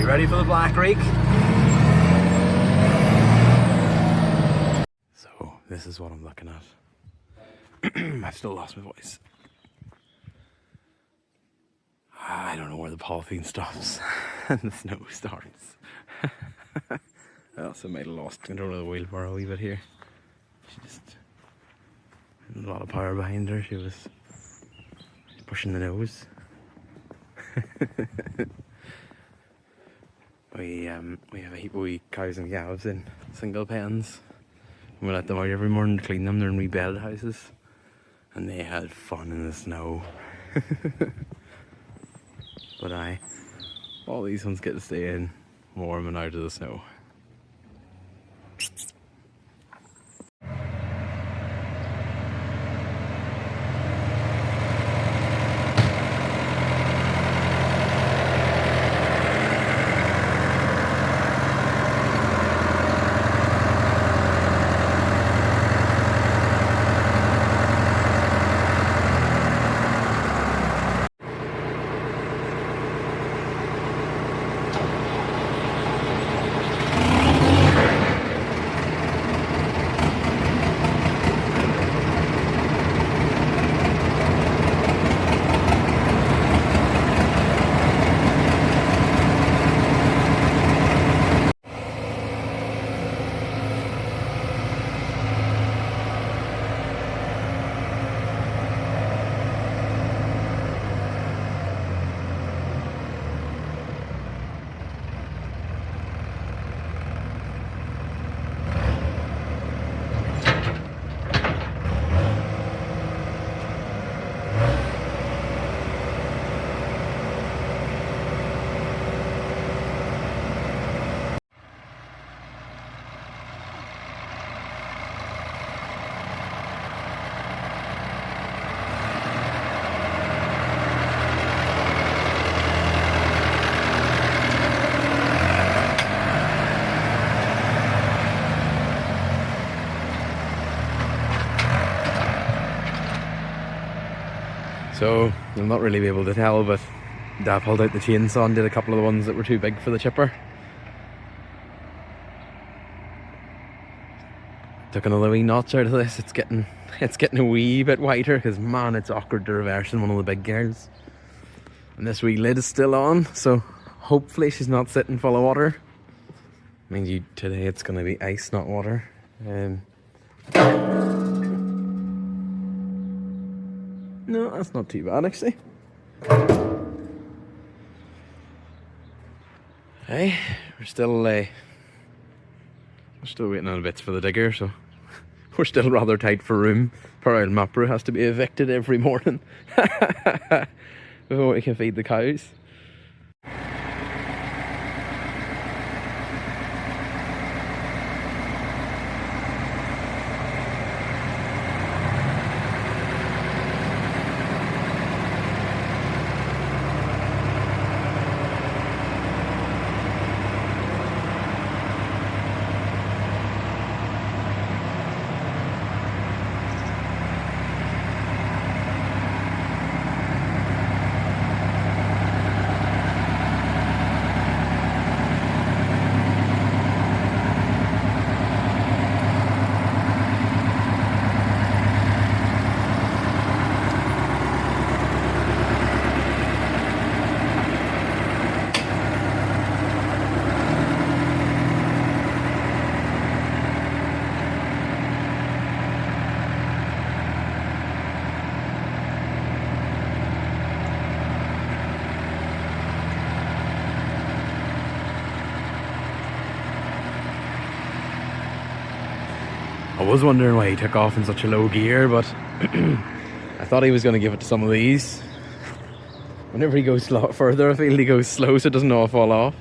ready for the black rake? So this is what I'm looking at. I've still lost my voice. I don't know where the polythene stops and the snow starts. I also might have lost control of the wheelbarrow a wee bit here. She just had a lot of power behind her. She was pushing the nose. We have a heap of wee cows and calves in single pens. We let them out every morning to clean them. They're in wee bed houses, and they had fun in the snow. But all these ones get to stay in warm and out of the snow. So, you'll not really be able to tell, but Dad pulled out the chainsaw and did a couple of the ones that were too big for the chipper. Took another wee notch out of this. It's getting a wee bit wider, because man, it's awkward to reverse in one of the big gears. And this wee lid is still on, so hopefully she's not sitting full of water. Mind you, today it's going to be ice, not water. No, that's not too bad actually. Hey, we're still waiting on bits for the digger, so we're still rather tight for room. Poor old Mapro has to be evicted every morning before we can feed the cows. I was wondering why he took off in such a low gear, but I thought he was going to give it to some of these. Whenever he goes further, I feel he goes slow so it doesn't all fall off.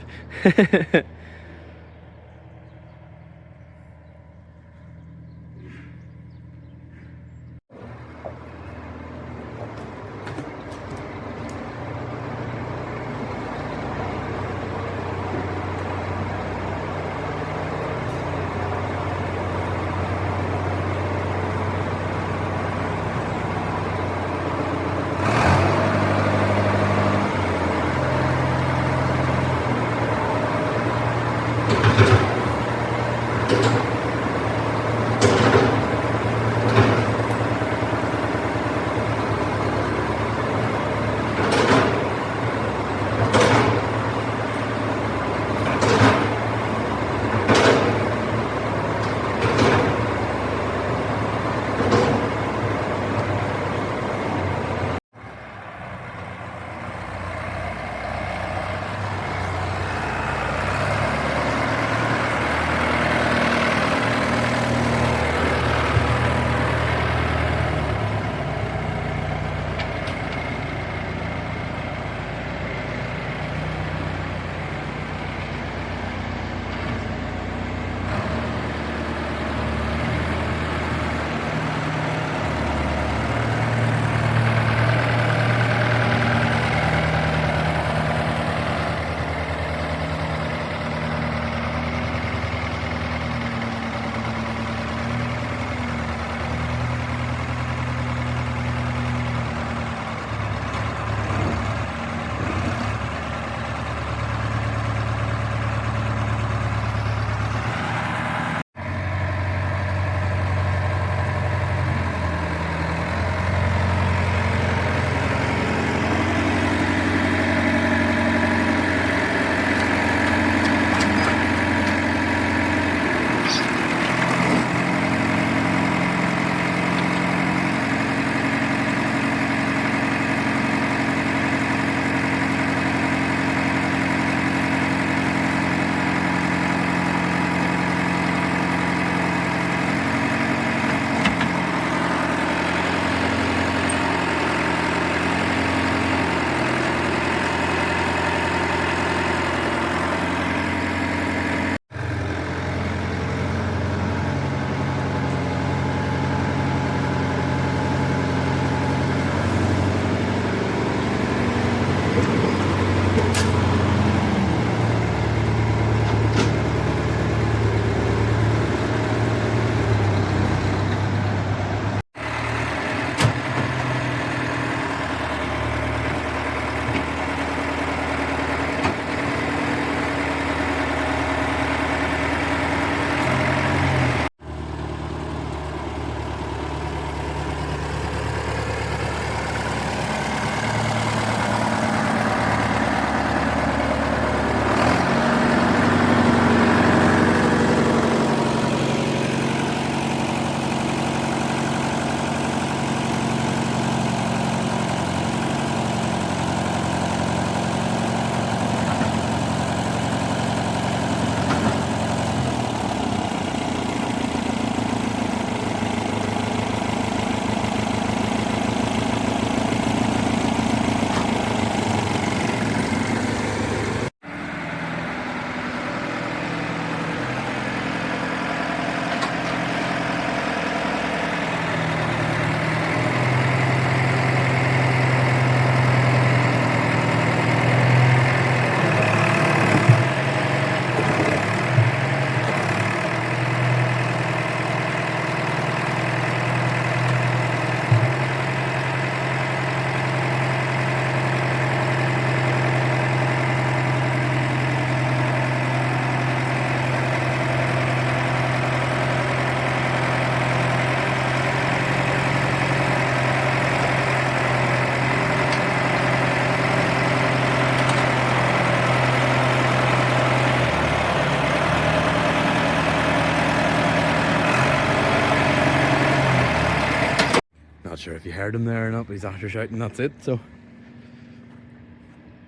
sure if you heard him there or not, but he's after shouting, that's it. So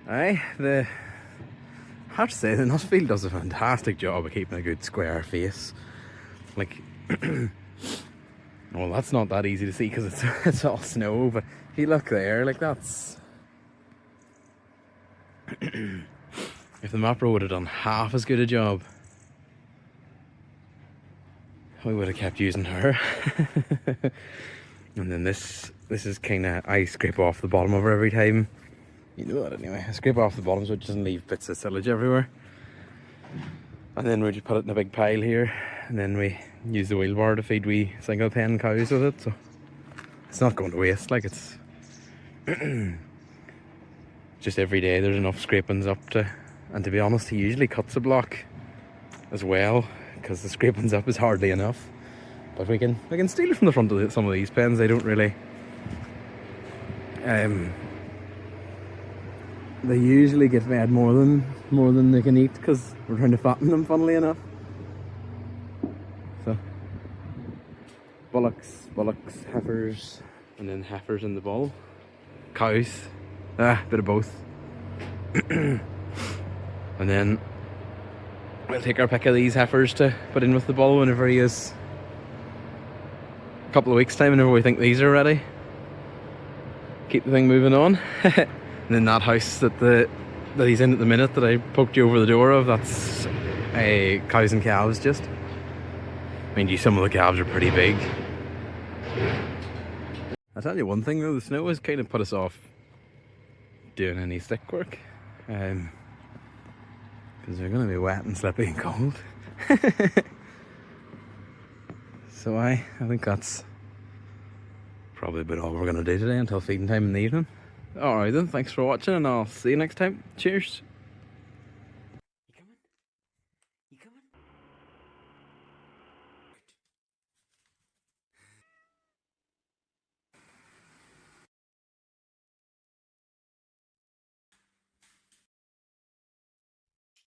I have to say the Nuffield does a fantastic job of keeping a good square face. Like, well, that's not that easy to see because it's all snow, but if you look there, like that's if the Mapro would have done half as good a job, we would have kept using her. And then this is kind of, I scrape off the bottom of her every time. You know that anyway. I scrape off the bottom so it doesn't leave bits of silage everywhere. And then we just put it in a big pile here, and then we use the wheelbarrow to feed wee single pen cows with it, so it's not going to waste. Like, it's just every day there's enough scrapings up to, and to be honest, he usually cuts a block as well, because the scrapings up is hardly enough. But we can steal it from the front of some of these pens. They don't really they usually get fed more than they can eat, because we're trying to fatten them, funnily enough. So bullocks, heifers, and then heifers in the bull. Cows, bit of both. And then we'll take our pick of these heifers to put in with the bull whenever he is a couple of weeks time, whenever we think these are ready. Keep the thing moving on. And then that house that he's in at the minute, that I poked you over the door of, that's cows and calves just. Mind you, some of the calves are pretty big. I'll tell you one thing though, the snow has kind of put us off doing any stick work. Because they're going to be wet and slippy and cold. So I think that's probably about all we're going to do today until feeding time in the evening. Alright then, thanks for watching, and I'll see you next time. Cheers.